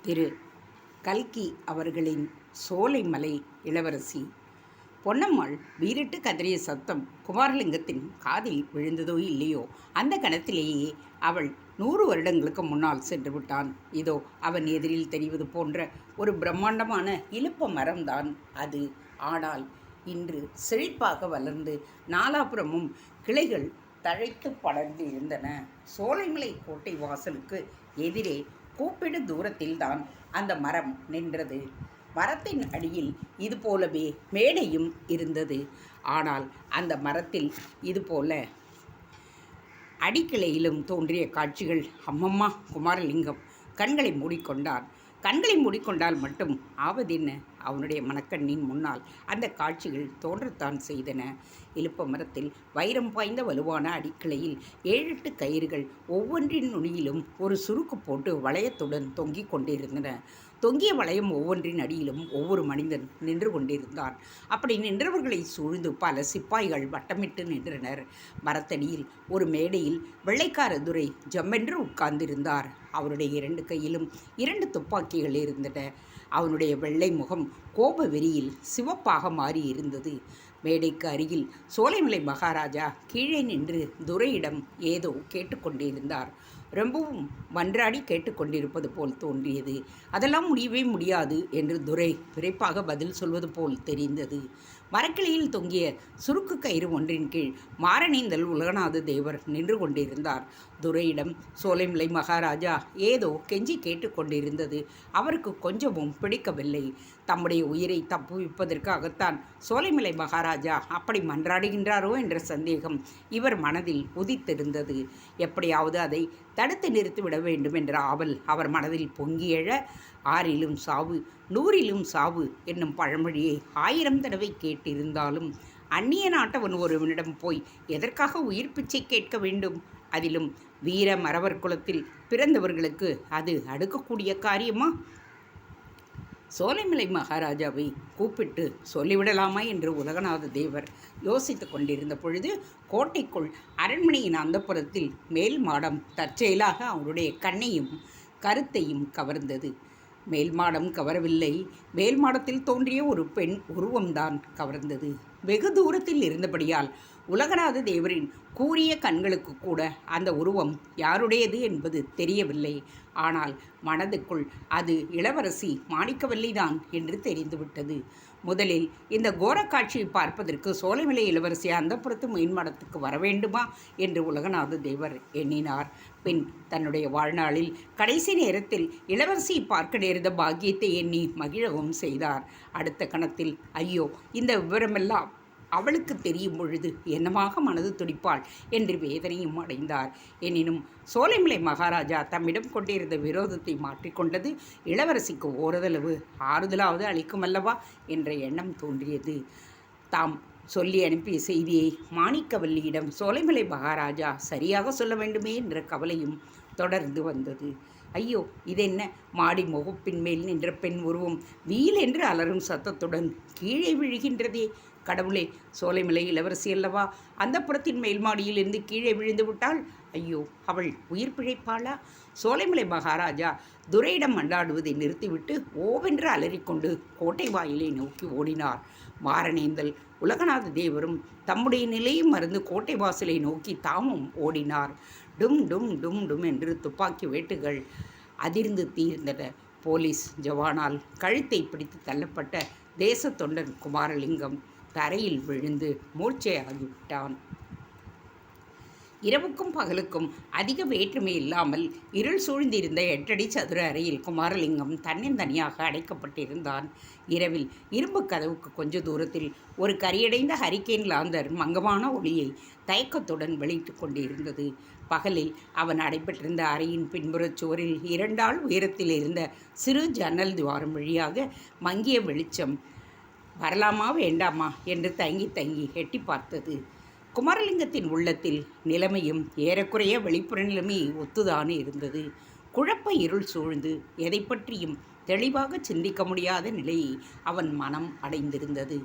திரு கல்கி அவர்களின் சோலைமலை இளவரசி. பொன்னம்மாள் வீறிட்டு கதறிய சத்தம் குமாரலிங்கத்தின் காதில் விழுந்ததோ இல்லையோ, அந்த கணத்திலேயே அவள் 100 வருடங்களுக்கு முன்னால் சென்று விட்டான். இதோ அவன் எதிரில் தெரிவது போன்ற ஒரு பிரம்மாண்டமான இலுப்ப மரம்தான் அது. ஆனால் இன்று செழிப்பாக வளர்ந்து நாலாபுரமும் கிளைகள் தழைத்து படர்ந்து இருந்தன. சோலைமலை கோட்டை வாசலுக்கு எதிரே கூப்பிடு தூரத்தில்தான் அந்த மரம் நின்றது. மரத்தின் அடியில் இது போலவே மேடையும் இருந்தது. ஆனால் அந்த மரத்தில் இதுபோல அடிக்கிளையிலும் தோன்றிய காட்சிகள். அம்மம்மா! குமாரலிங்கம் கண்களை மூடிக்கொண்டான். கண்களை மூடிக்கொண்டால் மட்டும் ஆவதென்ன? அவனுடைய மனக்கண்ணின் முன்னால் அந்த காட்சிகள் தோன்றத்தான் செய்தன. இலுப்ப மரத்தில் வைரம் பாய்ந்த வலுவான அடிக்கிளையில் 7-8 கயிறுகள் ஒவ்வொன்றின் நுனியிலும் ஒரு சுருக்கு போட்டு வளையத்துடன் தொங்கிக் கொண்டிருந்தன. தொங்கிய வளையம் ஒவ்வொன்றின் அடியிலும் ஒவ்வொரு மனிதன் நின்று கொண்டிருந்தான். அப்படி நின்றவர்களை சூழ்ந்து பல சிப்பாய்கள் வட்டமிட்டு நின்றனர். மரத்தடியில் ஒரு மேடையில் வெள்ளைக்கார துரை ஜம்மென்று உட்கார்ந்திருந்தார். அவருடைய 2 கையிலும் 2 துப்பாக்கிகள் இருந்தன. அவனுடைய வெள்ளை முகம் கோப வெறியில் சிவப்பாக மாறி இருந்தது. மேடைக்கு அருகில் சோலைமலை மகாராஜா கீழே நின்று துரையிடம் ஏதோ கேட்டுக்கொண்டிருந்தார். ரொம்பவும் மன்றாடி கேட்டுக்கொண்டிருப்பது போல் தோன்றியது. அதெல்லாம் முடியவே முடியாது என்று துரை விரைப்பாக பதில் சொல்வது போல் தெரிந்தது. மரக்கிளையில் தொங்கிய சுருக்கு கயிறு ஒன்றின் கீழ் மாரணேந்தல் உலகநாத தேவர் நின்று கொண்டிருந்தார். துரையிடம் சோலைமலை மகாராஜா ஏதோ கெஞ்சி கேட்டுக்கொண்டிருந்தது அவருக்கு கொஞ்சமும் பிடிக்கவில்லை. தம்முடைய உயிரை தப்புவிப்பதற்காகத்தான் சோலைமலை மகாராஜா அப்படி மன்றாடுகின்றாரோ என்ற சந்தேகம் இவர் மனதில் உதித்திருந்தது. எப்படியாவது அதை தடுத்து நிறுத்திவிட வேண்டும் என்ற ஆவல் அவர் மனதில் பொங்கி எழ, 6லும் சாவு 100லும் சாவு என்னும் பழமொழியை 1000 தடவை கேட்டிருந்தாலும் அந்நிய நாட்டவன் ஒருவனிடம் போய் எதற்காக உயிர் பிச்சை கேட்க வேண்டும்? அதிலும் வீர மறவர் குலத்தில் பிறந்தவர்களுக்கு அது அடுக்கக்கூடிய காரியமா? சோலைமலை மகாராஜாவை கூப்பிட்டு சொல்லிவிடலாமா என்று உலகநாத தேவர் யோசித்து கொண்டிருந்த பொழுது கோட்டைக்குள் அரண்மனையின் அந்தப்புறத்தில் மேல் மாடம் தற்செயலாக அவருடைய கண்ணையும் கருத்தையும் கவர்ந்தது. மேல் மாடம் கவரவில்லை, மேல் மாடத்தில் தோன்றிய ஒரு பெண் உருவம்தான் கவர்ந்தது. வெகு தூரத்தில் இருந்தபடியால் உலகநாத தேவரின் கூரிய கண்களுக்கு கூட அந்த உருவம் யாருடையது என்பது தெரியவில்லை. ஆனால் மனதுக்குள் அது இளவரசி மாணிக்கவல்லிதான் என்று தெரிந்துவிட்டது. முதலில் இந்த கோர காட்சியை பார்ப்பதற்கு சோலைமலை இளவரசி அந்தப்புறத்து மேன்மாடத்துக்கு வர வேண்டுமா என்று உலகநாத தேவர் எண்ணினார். பின் தன்னுடைய வாழ்நாளில் கடைசி நேரத்தில் இளவரசியை பார்க்க நேர்ந்த பாக்கியத்தை எண்ணி மகிழவும் செய்தார். அடுத்த கணத்தில் ஐயோ, இந்த விவரமெல்லாம் அவளுக்கு தெரியும் பொழுது என்னமாக மனது துடிப்பாள் என்று வேதனையும் அடைந்தார். எனினும் சோலைமலை மகாராஜா தம்மிடம் கொண்டிருந்த விரோதத்தை மாற்றிக்கொண்டது இளவரசிக்கு ஓரளவு ஆறுதலாவது அளிக்குமல்லவா என்ற எண்ணம் தோன்றியது. தாம் சொல்லி அனுப்பிய செய்தியை மாணிக்கவல்லியிடம் சோலைமலை மகாராஜா சரியாக சொல்ல வேண்டுமே என்ற கவலையும் தொடர்ந்து வந்தது. ஐயோ, இதென்ன? மாடி முகப்பின் மேல் நின்ற பெண் உருவம் வீல் என்று அலறும் சத்தத்துடன் கீழே விழுகின்றதே. கடவுளே, சோலைமலை இளவரசி அல்லவா? அந்த புறத்தின் மேல் மாடியிலிருந்து கீழே விழுந்து விட்டாள். ஐயோ, அவள் உயிர் பிழைப்பாளா? சோலைமலை மகாராஜா துரையிடம் மண்டாடுவதை நிறுத்திவிட்டு ஓவென்று அலறிக்கொண்டு கோட்டை வாயிலை நோக்கி ஓடினார். மாரணேந்தல் உலகநாத தேவரும் தம்முடைய நிலையும் மறந்து கோட்டை வாசலை நோக்கி தாமும் ஓடினார். டும் டும் டும் டும் என்று துப்பாக்கி வேட்டுகள் அதிர்ந்து தீர்ந்தன. போலீஸ் ஜவானால் கழுத்தை பிடித்து தள்ளப்பட்ட தேச தொண்டன் குமாரலிங்கம் தரையில் விழுந்து மூர்ச்சையாகிவிட்டான். இரவுக்கும் பகலுக்கும் அதிக வேற்றுமை இல்லாமல் இருள் சூழ்ந்திருந்த 8 அடி சதுர அறையில் குமாரலிங்கம் தன்னந்தனியாக அடைக்கப்பட்டிருந்தான். இரவில் இரும்பு கதவுக்கு கொஞ்ச தூரத்தில் ஒரு கரியடைந்த ஹரிக்கேன் லாந்தர் மங்கமான ஒளியை தயக்கத்துடன் வெளியிட்டு கொண்டிருந்தது. பகலில் அவன் அடைபட்டிருந்த அறையின் பின்புறச் சுவரில் 2 ஆள் உயரத்தில் இருந்த சிறு ஜன்னல் துவாரம் வழியாக மங்கிய வெளிச்சம் வரலாமா வேண்டாமா என்று தங்கி தங்கி எட்டி பார்த்தது. குமாரலிங்கத்தின் உள்ளத்தில் நிலைமையும் ஏறக்குறைய வெளிப்புற நிலைமையை ஒத்துதான் இருந்தது. குழப்ப இருள் சூழ்ந்து எதை பற்றியும் தெளிவாக சிந்திக்க முடியாத நிலையை அவன் மனம் அடைந்திருந்தது.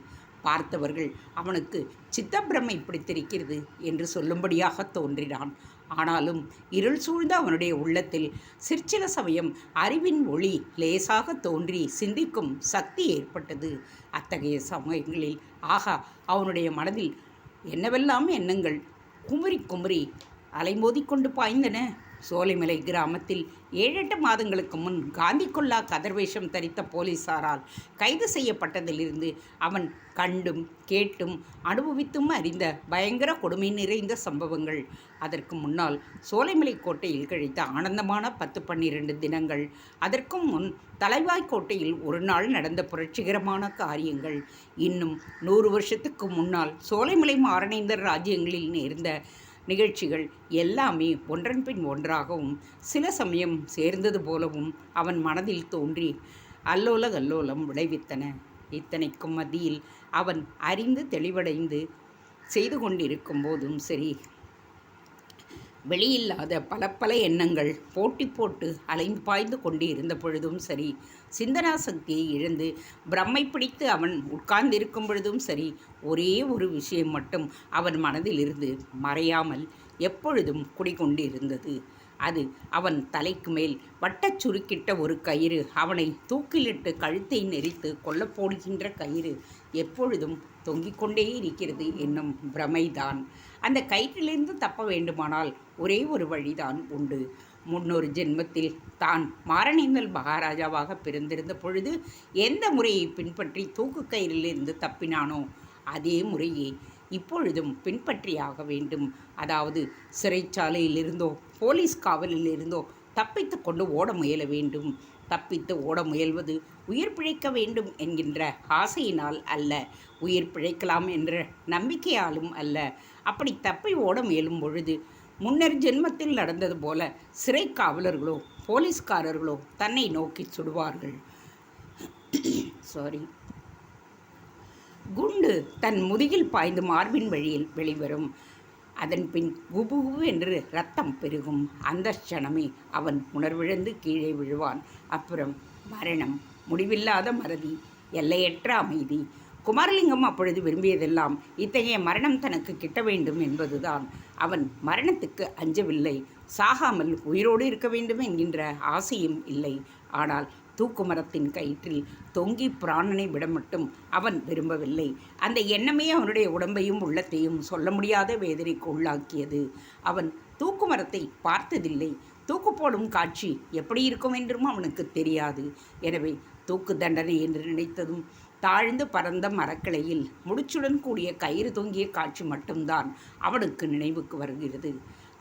பார்த்தவர்கள் அவனுக்கு சித்தப்பிரமை பிடித்திருக்கிறது என்று சொல்லும்படியாக தோன்றினான். ஆனாலும் இருள் சூழ்ந்த அவனுடைய உள்ளத்தில் சிற்சில சமயம் அறிவின் ஒளி லேசாக தோன்றி சிந்திக்கும் சக்தி ஏற்பட்டது. அத்தகைய சமயங்களில் ஆகா, அவனுடைய மனதில் என்னவெல்லாம் எண்ணங்கள் குமுறி குமுறி அலைமோதிக்கொண்டு பாய்ந்தன. சோலைமலை கிராமத்தில் 7-8 மாதங்களுக்கு முன் காந்தி கொல்லா கதர்வேஷம் தரித்த போலீசாரால் கைது செய்யப்பட்டதிலிருந்து அவன் கண்டும் கேட்டும் அனுபவித்தும் அறிந்த பயங்கர கொடுமை நிறைந்த சம்பவங்கள், அதற்கு முன்னால் சோலைமலை கோட்டையில் கழித்த ஆனந்தமான 10-12 தினங்கள், அதற்கும் முன் தலைவாய்க்கோட்டையில் ஒரு நாள் நடந்த புரட்சிகரமான காரியங்கள், இன்னும் 100 வருஷத்துக்கு முன்னால் சோலைமலை மாரணேந்தர் ராஜ்யங்களில் நேர்ந்த நிகழ்ச்சிகள் எல்லாமே ஒன்றன் பின் ஒன்றாகவும் சில சமயம் சேர்ந்தது போலவும் அவன் மனதில் தோன்றி அல்லோல கல்லோலம் விளைவித்தன. இத்தனைக்கும் மத்தியில் அவன் அறிந்து தெளிவடைந்து செய்து கொண்டிருக்கும் போதும் சரி, வெளியில்லாத பல எண்ணங்கள் போட்டி போட்டு அலைந்து பாய்ந்து கொண்டு இருந்த பொழுதும் சரி, சிந்தனா சக்தியை இழந்து பிரம்மை பிடித்து அவன் உட்கார்ந்திருக்கும் பொழுதும் சரி, ஒரே ஒரு விஷயம் மட்டும் அவன் மனதிலிருந்து மறையாமல் எப்பொழுதும் குடிகொண்டிருந்தது. அது அவன் தலைக்கு மேல் வட்டச் சுருக்கிட்ட ஒரு கயிறு, அவனை தூக்கிலிட்டு கழுத்தை நெரித்து கொல்லப்போடுகின்ற கயிறு எப்பொழுதும் தொங்கிக் கொண்டே இருக்கிறது என்னும் பிரமைதான். அந்த கயிற்றிலிருந்து தப்ப வேண்டுமானால் ஒரே ஒரு வழிதான் உண்டு. முன்னொரு ஜென்மத்தில் தான் மாரணேந்தல் மகாராஜாவாக பிறந்திருந்த பொழுது எந்த முறையை பின்பற்றி தூக்கு கயிறிலிருந்து தப்பினானோ அதே முறையே இப்பொழுதும் பின்பற்றியாக வேண்டும். அதாவது சிறைச்சாலையிலிருந்தோ போலீஸ் காவலில் இருந்தோ தப்பித்து கொண்டு ஓட முயல வேண்டும். தப்பித்து ஓட முயல்வது உயிர் பிழைக்க வேண்டும் என்கின்ற ஆசையினால் அல்ல, உயிர் பிழைக்கலாம் என்ற நம்பிக்கையாலும் அல்ல. அப்படி தப்பி ஓட முயலும் பொழுது முன்னர் ஜென்மத்தில் நடந்தது போல சிறை காவலர்களோ போலீஸ்காரர்களோ தன்னை நோக்கி சுடுவார்கள். குண்டு தன் முதுகில் பாய்ந்து மார்பின் வழியில் வெளிவரும். அதன் பின் குபுகு என்று ரத்தம் பெருகும். அந்த க்ஷணமே அவன் உணர்விழந்து கீழே விழுவான். அப்புறம் மரணம், முடிவில்லாத மறதி, எல்லையற்ற அமைதி. குமாரலிங்கம் அப்பொழுது விரும்பியதெல்லாம் இத்தகைய மரணம் தனக்கு கிட்ட வேண்டும் என்பதுதான். அவன் மரணத்துக்கு அஞ்சவில்லை, சாகாமல் உயிரோடு இருக்க வேண்டும் என்கின்ற ஆசையும் இல்லை. ஆனால் தூக்கு மரத்தின் கயிற்றில் தொங்கி பிராணனை விட மட்டும் அவன் விரும்பவில்லை. அந்த எண்ணமே அவனுடைய உடம்பையும் உள்ளத்தையும் சொல்ல முடியாத வேதனைக்கு உள்ளாக்கியது. அவன் தூக்கு மரத்தை பார்த்ததில்லை. தூக்கு போடும் காட்சி எப்படி இருக்கும் என்றும் அவனுக்கு தெரியாது. எனவே தூக்கு தண்டனை என்று நினைத்ததும் தாழ்ந்து பறந்த மரக்கிளையில் முடிச்சுடன் கூடிய கயிறு தொங்கிய காட்சி மட்டும்தான் அவனுக்கு நினைவுக்கு வருகிறது.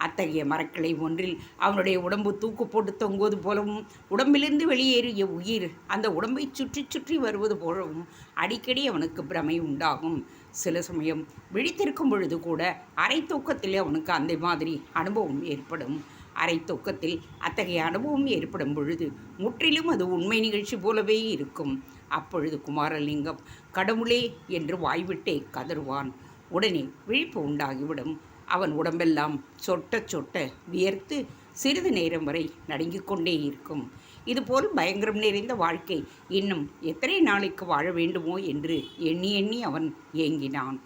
அத்தகைய மரக்கிளை ஒன்றில் அவனுடைய உடம்பு தூக்கு போட்டு தொங்குவது போலவும், உடம்பிலிருந்து வெளியேறிய உயிர் அந்த உடம்பை சுற்றி சுற்றி வருவது போலவும் அடிக்கடி அவனுக்கு பிரமை உண்டாகும். சில சமயம் விழித்திருக்கும் பொழுது கூட அரை தூக்கத்தில் அவனுக்கு அந்த மாதிரி அனுபவம் ஏற்படும். அரை தூக்கத்தில் அத்தகைய அனுபவம் ஏற்படும் பொழுது முற்றிலும் அது உண்மை நிகழ்ச்சி போலவே இருக்கும். அப்பொழுது குமாரலிங்கம் கடவுளே என்று வாய்விட்டே கதறுவான். உடனே விழிப்பு உண்டாகிவிடும். அவன் உடம்பெல்லாம் சொட்ட சொட்ட வியர்த்து சிறிது நேரம் வரை நடுங்கிக் கொண்டே இருக்கும். இதுபோல் பயங்கரம் நிறைந்த வாழ்க்கை இன்னும் எத்தனை நாளைக்கு வாழ வேண்டுமோ என்று எண்ணி எண்ணி அவன் ஏங்கினான்.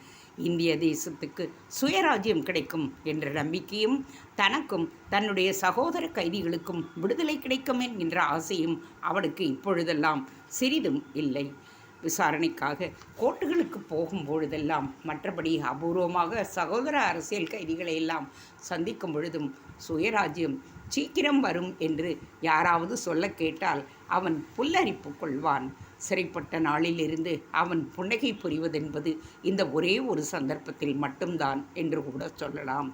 இந்திய தேசத்துக்கு சுயராஜ்யம் கிடைக்கும் என்ற நம்பிக்கையும், தனக்கும் தன்னுடைய சகோதர கைதிகளுக்கும் விடுதலை கிடைக்கும் என்கின்ற ஆசையும் அவனுக்கு இப்பொழுதெல்லாம் சிறிதும் இல்லை. விசாரணைக்காக கோர்ட்டுகளுக்கு போகும்பொழுதெல்லாம், மற்றபடி அபூர்வமாக சகோதர அரசியல் கைதிகளை எல்லாம் சந்திக்கும் பொழுதும் சுயராஜ்யம் சீக்கிரம் வரும் என்று யாராவது சொல்ல கேட்டால் அவன் புல்லரிப்பு கொள்வான். சிறைப்பட்ட நாளிலிருந்து அவன் புன்னகை புரிவதென்பது இந்த ஒரே ஒரு சந்தர்ப்பத்தில் மட்டும்தான் என்று கூட சொல்லலாம்.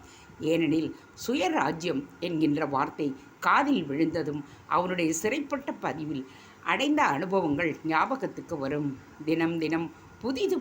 ஏனெனில் சுயராஜ்யம் என்கின்ற வார்த்தை காதில் விழுந்ததும் அவனுடைய சிறைப்பட்ட பதிவில் அடைந்த அனுபவங்கள் ஞாபகத்துக்கு வரும். தினம் தினம்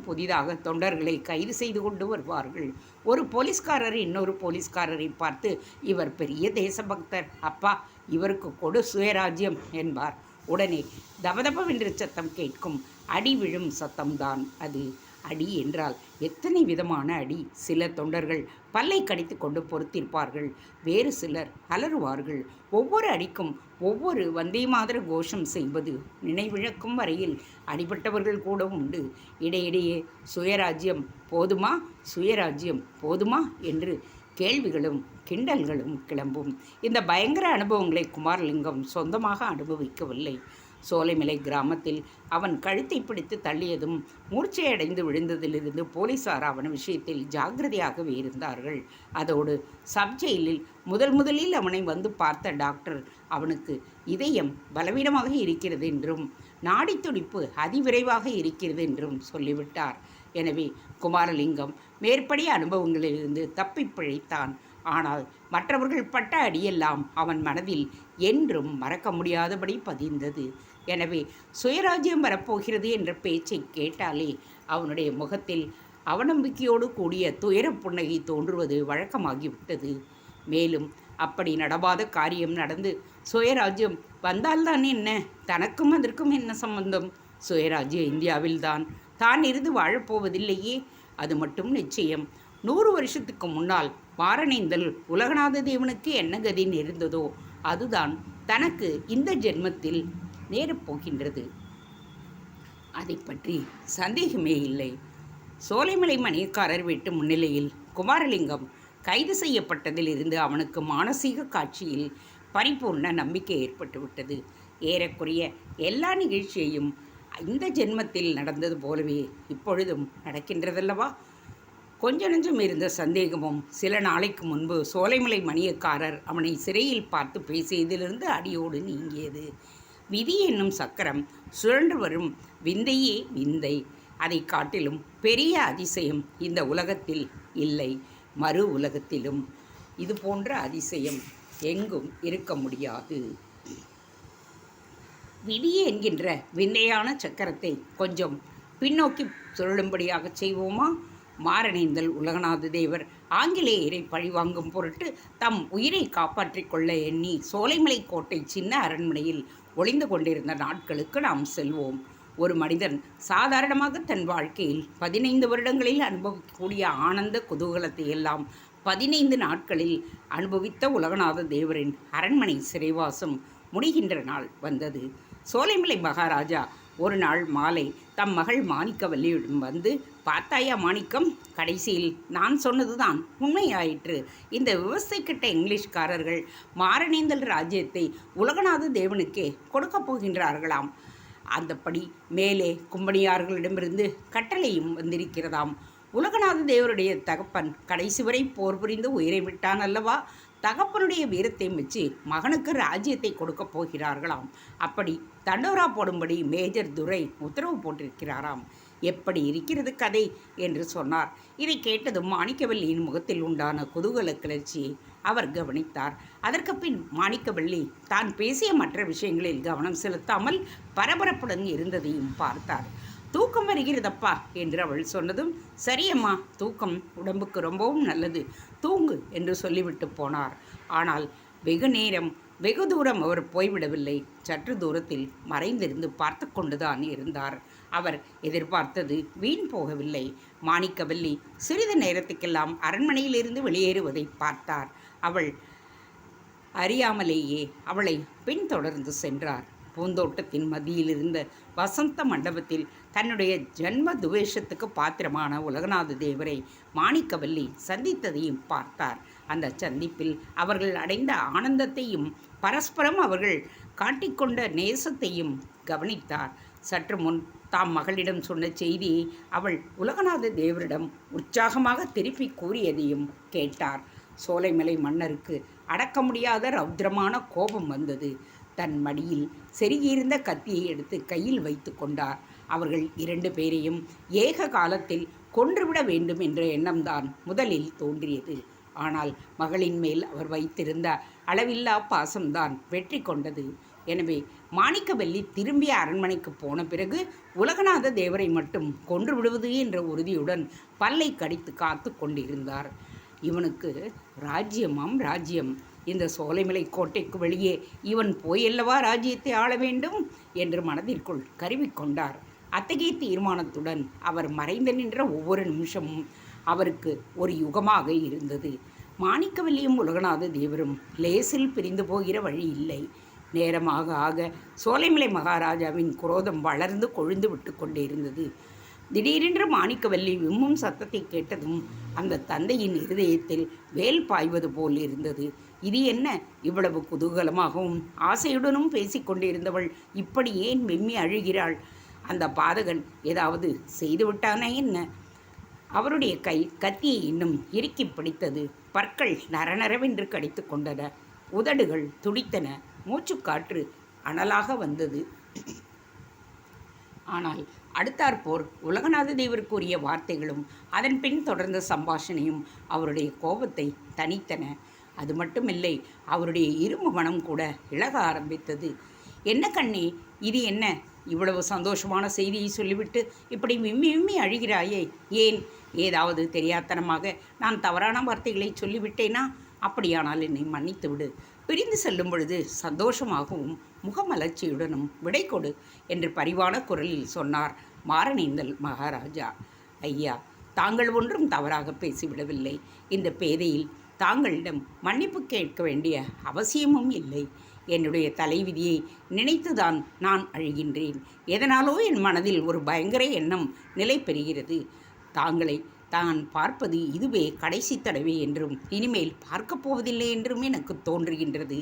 புதிதாக தொண்டர்களை கைது செய்து கொண்டு வருவார்கள். ஒரு போலீஸ்காரர் இன்னொரு போலீஸ்காரரை பார்த்து, இவர் பெரிய தேசபக்தர், அப்பா இவருக்கு கொடு சுயராஜ்யம் என்பார். உடனே தபதபவென்று சத்தம் கேட்கும். அடி விழும் சத்தம்தான் அது. அடி என்றால் எத்தனை விதமான அடி! சில தொண்டர்கள் பல்லை கடித்து கொண்டு பொறுத்திருப்பார்கள். வேறு சிலர் அலறுவார்கள். ஒவ்வொரு அடிக்கும் ஒவ்வொரு வந்தே மாதர கோஷம் செய்வது நினைவிழக்கும் வரையில் அடிபட்டவர்கள் கூட உண்டு. இடையிடையே சுயராஜ்யம் போதுமா, சுயராஜ்யம் போதுமா என்று கேள்விகளும் கிண்டல்களும் கிளம்பும். இந்த பயங்கர அனுபவங்களை குமாரலிங்கம் சொந்தமாக அனுபவிக்கவில்லை. சோலைமலை கிராமத்தில் அவன் கழுத்தை பிடித்து தள்ளியதும் மூர்ச்சையடைந்து விழுந்ததிலிருந்து போலீசார் அவன் விஷயத்தில் ஜாக்கிரதையாகவே இருந்தார்கள். அதோடு சப்ஜெயிலில் முதலில் அவனை வந்து பார்த்த டாக்டர் அவனுக்கு இதயம் பலவீனமாக இருக்கிறது என்றும் நாடி துடிப்பு அதிவிரைவாக இருக்கிறது என்றும் சொல்லிவிட்டார். எனவே குமாரலிங்கம் மேற்படி அனுபவங்களிலிருந்து தப்பி பிழைத்தான். ஆனால் மற்றவர்கள் பட்ட அடியெல்லாம் அவன் மனதில் என்றும் மறக்க முடியாதபடி பதிந்தது. எனவே சுயராஜ்யம் வரப்போகிறது என்ற பேச்சை கேட்டாலே அவனுடைய முகத்தில் அவநம்பிக்கையோடு கூடிய துயரப் புன்னகை தோன்றுவது வழக்கமாகிவிட்டது. மேலும் அப்படி நடவாத காரியம் நடந்து சுயராஜ்யம் வந்தால்தான் என்ன, தனக்கும் அதற்கும் என்ன சம்பந்தம்? சுயராஜ்ய இந்தியாவில்தான் தான் இருந்து வாழப்போவதில்லையே, அது மட்டும் நிச்சயம். 100 வருஷத்துக்கு முன்னால் மாரணேந்தல் உலகநாத தேவனுக்கு என்ன கதி நேர்ந்ததோ அதுதான் தனக்கு இந்த ஜென்மத்தில் நேரப்போகின்றது. அதை பற்றி சந்தேகமே இல்லை. சோலைமலை மணியக்காரர் வீட்டு முன்னிலையில் குமாரலிங்கம் கைது செய்யப்பட்டதிலிருந்து அவனுக்கு மானசீக காட்சியில் பரிபூர்ண நம்பிக்கை ஏற்பட்டுவிட்டது. ஏறக்குறைய எல்லா நிகழ்ச்சியையும் இந்த ஜென்மத்தில் நடந்தது போலவே இப்பொழுதும் நடக்கின்றதல்லவா? கொஞ்ச நெஞ்சம் இருந்த சந்தேகமும் சில நாளைக்கு முன்பு சோலைமலை மணியக்காரர் அவனை சிறையில் பார்த்து பேசியதிலிருந்து அடியோடு நீங்கியது. விதி என்னும் சக்கரம் சுழன்று வரும் விந்தையே விந்தை. அதை காட்டிலும் பெரிய அதிசயம் இந்த உலகத்தில் இல்லை. மறு உலகத்திலும் இது போன்ற அதிசயம் எங்கும் இருக்க முடியாது. விதி என்கின்ற விந்தையான சக்கரத்தை கொஞ்சம் பின்னோக்கி சுழலும்படியாக செய்வோமா? மாரணேந்தல் உலகநாத தேவர் ஆங்கிலேயரை பழிவாங்கும் பொருட்டு தம் உயிரை காப்பாற்றிக் கொள்ள எண்ணி சோலைமலை கோட்டை சின்ன அரண்மனையில் ஒளிந்து கொண்டிருந்த நாட்களுக்கு நாம் செல்வோம். ஒரு மனிதன் சாதாரணமாக தன் வாழ்க்கையில் 15 வருடங்களில் அனுபவிக்கக்கூடிய ஆனந்த குதூகலத்தை எல்லாம் 15 நாட்களில் அனுபவித்த உலகநாத தேவரின் அரண்மனை சிறைவாசம் முடிகின்ற நாள் வந்தது. சோலைமலை மகாராஜா ஒரு நாள் மாலை தம் மகள் மாணிக்கவல்லியிடம் வந்து, பார்த்தாயா மாணிக்கம், கடைசியில் நான் சொன்னதுதான் உண்மையாயிற்று. இந்த விவசாயிக்கிட்ட இங்கிலீஷ்காரர்கள் மாரணேந்தல் ராஜ்யத்தை உலகநாத தேவனுக்கே கொடுக்கப் போகின்றார்களாம். அந்தப்படி மேலே கும்பனியார்களிடமிருந்து கட்டளையும் வந்திருக்கிறதாம். உலகநாத தேவருடைய தகப்பன் கடைசி வரை போர் புரிந்து உயிரை விட்டான் அல்லவா? தகப்பனுடைய வீரத்தை மெச்சி மகனுக்கு ராஜ்யத்தை கொடுக்கப் போகிறார்களாம். அப்படி தண்டோரா போடும்படி மேஜர் துரை உத்தரவு போட்டிருக்கிறாராம். எப்படி இருக்கிறது கதை என்று சொன்னார். இதை கேட்டதும் மாணிக்கவல்லியின் முகத்தில் உண்டான குதூகல கிளர்ச்சியை அவர் கவனித்தார். அதற்கு பின் மாணிக்கவல்லி தான் பேசிய மற்ற விஷயங்களில் கவனம் செலுத்தாமல் பரபரப்புடன் இருந்ததையும் பார்த்தார். தூக்கம் வருகிறதப்பா என்று அவள் சொன்னதும், சரியம்மா, தூக்கம் உடம்புக்கு ரொம்பவும் நல்லது, தூங்கு என்று சொல்லிவிட்டு போனார். ஆனால் வெகு தூரம் அவர் போய்விடவில்லை. சற்று தூரத்தில் மறைந்திருந்து பார்த்து கொண்டுதான் இருந்தார். அவர் எதிர்பார்த்தது வீண் போகவில்லை. மாணிக்கவல்லி சிறிது நேரத்துக்கெல்லாம் அரண்மனையிலிருந்து வெளியேறுவதை பார்த்தார். அவள் அறியாமலேயே அவளை பின்தொடர்ந்து சென்றார். பூந்தோட்டத்தின் மத்தியில் இருந்த வசந்த மண்டபத்தில் தன்னுடைய ஜன்ம துவேஷத்துக்கு பாத்திரமான உலகநாத தேவரை மாணிக்கவல்லி சந்தித்ததையும் பார்த்தார். அந்த சந்திப்பில் அவர்கள் அடைந்த ஆனந்தத்தையும் பரஸ்பரம் அவர்கள் காட்டிக்கொண்ட நேசத்தையும் கவனித்தார். சற்று முன் தாம் மகளிடம் சொன்ன செய்தியை அவள் உலகநாத தேவரிடம் உற்சாகமாக திருப்பி கூறியதையும் கேட்டார். சோலைமலை மன்னருக்கு அடக்க முடியாத ரௌத்ரமான கோபம் வந்தது. தன் மடியில் செருகியிருந்த கத்தியை எடுத்து கையில் வைத்து கொண்டார். அவர்கள் 2 பேரையும் ஏக காலத்தில் கொன்றுவிட வேண்டும் என்ற எண்ணம்தான் முதலில் தோன்றியது. ஆனால் மகளின் மேல் அவர் வைத்திருந்த அளவில்லா பாசம்தான் வெற்றி கொண்டது. எனவே மாணிக்கவல்லி திரும்பிய அரண்மனைக்கு போன பிறகு உலகநாத தேவரை மட்டும் கொன்று விடுவது என்ற உறுதியுடன் பல்லை கடித்து காத்து கொண்டிருந்தார். இவனுக்கு ராஜ்யமாம் ராஜ்யம். இந்த சோலைமலை கோட்டைக்கு வெளியே இவன் போயல்லவா ராஜ்யத்தை ஆள வேண்டும் என்று மனதிற்குள் கருவிக்கொண்டார். அத்தகைய தீர்மானத்துடன் அவர் மறைந்து நின்ற ஒவ்வொரு நிமிஷமும் அவருக்கு ஒரு யுகமாக இருந்தது. மாணிக்கவல்லியும் உலகநாத தேவரும் லேசில் பிரிந்து போகிற வழி இல்லை. நேரமாக ஆக சோலைமலை மகாராஜாவின் குரோதம் வளர்ந்து கொழுந்து விட்டு கொண்டே இருந்தது. திடீரென்று மாணிக்கவல்லி விம்மும் சத்தத்தை கேட்டதும் அந்த தந்தையின் இருதயத்தில் வேல் பாய்வது போல் இருந்தது. இது என்ன? இவ்வளவு குதூகலமாகவும் ஆசையுடனும் பேசிக்கொண்டிருந்தவள் இப்படி ஏன் விம்மி அழுகிறாள்? அந்த பாதகன் ஏதாவது செய்துவிட்டானே என்ன? அவருடைய கை கத்தியை இன்னும் இறுக்கி பிடித்தது. பற்கள் நரநரவென்று கடித்து கொண்டன. உதடுகள் துடித்தன. மூச்சுக்காற்று அனலாக வந்தது. ஆனால் அடுத்தாற்போர் உலகநாத தேவர் கூறிய வார்த்தைகளும் அதன் பின் தொடர்ந்த சம்பாஷணையும் அவருடைய கோபத்தை தணித்தன. அது மட்டுமில்லை, அவருடைய இரும்பு மனம் கூட இழக ஆரம்பித்தது. என்ன கண்ணே, இது என்ன? இவ்வளவு சந்தோஷமான செய்தியை சொல்லிவிட்டு இப்படி விம்மி விம்மி அழுகிறாயே, ஏன்? ஏதாவது தெரியாத்தனமாக நான் தவறான வார்த்தைகளை சொல்லிவிட்டேனா? அப்படியானால் என்னை மன்னித்து விடு. பிரிந்து செல்லும் பொழுது சந்தோஷமாகவும் முகமலர்ச்சியுடனும் விடை கொடு என்று பரிவான குரலில் சொன்னார் மாரணேந்தல் மகாராஜா. ஐயா, தாங்கள் ஒன்றும் தவறாக பேசிவிடவில்லை. இந்த பேதையில் தாங்களிடம் மன்னிப்பு கேட்க வேண்டிய அவசியமும் இல்லை. என்னுடைய தலைவிதியை நினைத்துதான் நான் அழுகின்றேன். எதனாலோ என் மனதில் ஒரு பயங்கர எண்ணம் நிலை பெறுகிறது. தாங்களை தான் பார்ப்பது இதுவே கடைசி தடவை என்றும் இனிமேல் பார்க்கப் போவதில்லை என்றும் எனக்கு தோன்றுகின்றது.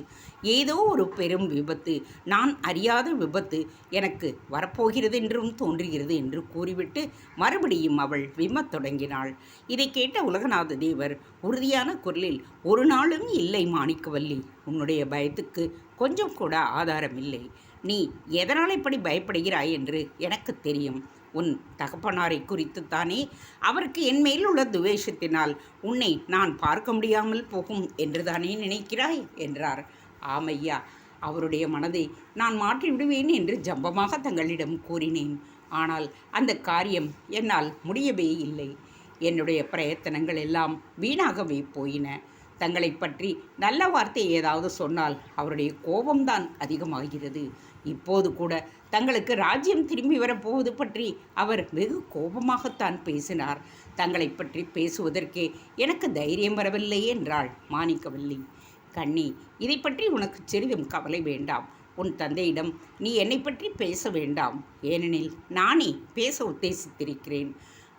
ஏதோ ஒரு பெரும் விபத்து, நான் அறியாத விபத்து எனக்கு வரப்போகிறது என்றும் தோன்றுகிறது என்று கூறிவிட்டு மறுபடியும் அவள் விம்மத் தொடங்கினாள். இதை கேட்ட உலகநாத தேவர் உறுதியான குரலில், ஒரு நாளும் இல்லை மாணிக்கவல்லி, உன்னுடைய பயத்துக்கு கொஞ்சம் கூட ஆதாரம் இல்லை. நீ எதனால் இப்படி பயப்படுகிறாய் என்று எனக்கு தெரியும். உன் தகப்பனாரை குறித்துத்தானே? அவருக்கு என் மேல் உள்ள துவேஷத்தினால் உன்னை நான் பார்க்க முடியாமல் போகும் என்றுதானே நினைக்கிறாய் என்றார். ஆமையா, அவருடைய மனதை நான் மாற்றிவிடுவேன் என்று ஜம்பமாக தங்களிடம் கூறினேன். ஆனால் அந்த காரியம் என்னால் முடியவே இல்லை. என்னுடைய பிரயத்தனங்கள் எல்லாம் வீணாகவே போயின. தங்களை பற்றி நல்ல வார்த்தை ஏதாவது சொன்னால் அவருடைய கோபம்தான் அதிகமாகிறது. இப்போது கூட தங்களுக்கு ராஜ்யம் திரும்பி வரப்போவது பற்றி அவர் வெகு கோபமாகத்தான் பேசினார். தங்களை பற்றி பேசுவதற்கே எனக்கு தைரியம் வரவில்லை என்றாள் மாணிக்கவல்லி. கண்ணி, இதை பற்றி உனக்கு சிறிதும் கவலை வேண்டாம். உன் தந்தையிடம் நீ என்னை பற்றி பேச வேண்டாம். ஏனெனில் நானே பேச உத்தேசித்திருக்கிறேன்.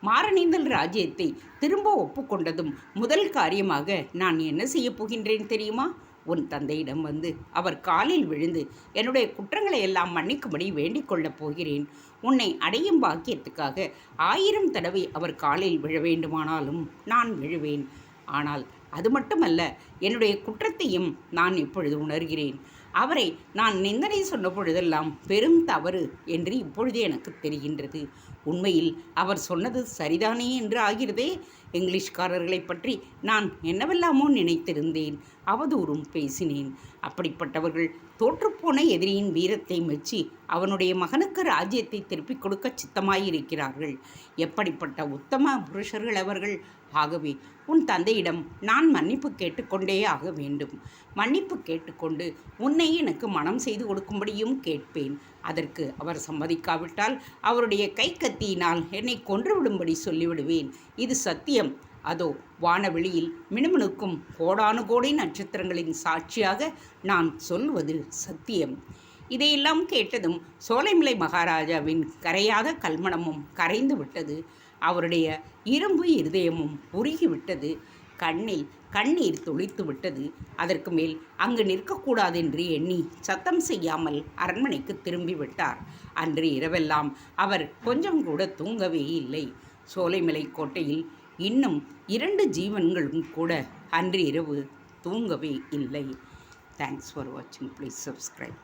மாரணேந்தல் ராஜ்யத்தை திரும்ப ஒப்புக்கொண்டதும் முதல் காரியமாக நான் என்ன செய்யப் போகின்றேன் தெரியுமா? உன் தந்தையிடம் வந்து அவர் காலில் விழுந்து என்னுடைய குற்றங்களை எல்லாம் மன்னிக்கும்படி வேண்டிக் கொள்ளப் போகிறேன். உன்னை அடையும் பாக்கியத்துக்காக 1000 தடவை அவர் காலில் விழ வேண்டுமானாலும் நான் விழுவேன். ஆனால் அது மட்டுமல்ல, என்னுடைய குற்றத்தையும் நான் இப்பொழுது உணர்கிறேன். அவரை நான் நிந்தனை சொன்ன பொழுதெல்லாம் பெரும் தவறு என்று இப்பொழுது எனக்கு தெரிகின்றது. உண்மையில் அவர் சொன்னது சரிதானே என்று ஆகிறதே. இங்கிலீஷ்காரர்களை பற்றி நான் என்னவெல்லாமோ நினைத்திருந்தேன், அவதூறும் பேசினேன். அப்படிப்பட்டவர்கள் தோற்றுப்போன எதிரியின் வீரத்தை மெச்சி அவனுடைய மகனுக்கு ராஜ்யத்தை திருப்பிக் கொடுக்க சித்தமாயிருக்கிறார்கள். எப்படிப்பட்ட உத்தம புருஷர்கள் அவர்கள்! ஆகவே உன் தந்தையிடம் நான் மன்னிப்பு கேட்டுக்கொண்டே ஆக வேண்டும். மன்னிப்பு கேட்டுக்கொண்டு உன்னை எனக்கு மனம் செய்து கொடுக்கும்படியும் கேட்பேன். அதற்கு அவர் சம்மதிக்காவிட்டால் அவருடைய கை கத்தியினால் என்னை கொன்றுவிடும்படி சொல்லிவிடுவேன். இது சத்தியம். அதோ வானவெளியில் மினுமினுக்கும் கோடானு கோடி நட்சத்திரங்களின் சாட்சியாக நான் சொல்வது சத்தியம். இதையெல்லாம் கேட்டதும் சோலைமலை மகாராஜாவின் கரையாத கல்மணமும் கரைந்து விட்டது. அவருடைய இரும்பு இருதயமும் உருகிவிட்டது. கண்ணில் கண்ணீர் துளித்து விட்டது. அதற்கு மேல் அங்கு நிற்கக்கூடாதென்று எண்ணி சத்தம் செய்யாமல் அரண்மனைக்கு திரும்பிவிட்டார். அன்று இரவெல்லாம் அவர் கொஞ்சம் கூட தூங்கவே இல்லை. சோலைமலை கோட்டையில் இன்னும் 2 ஜீவன்களும் கூட அன்று இரவு தூங்கவே இல்லை. தேங்க்ஸ் ஃபார் வாட்சிங். Please subscribe.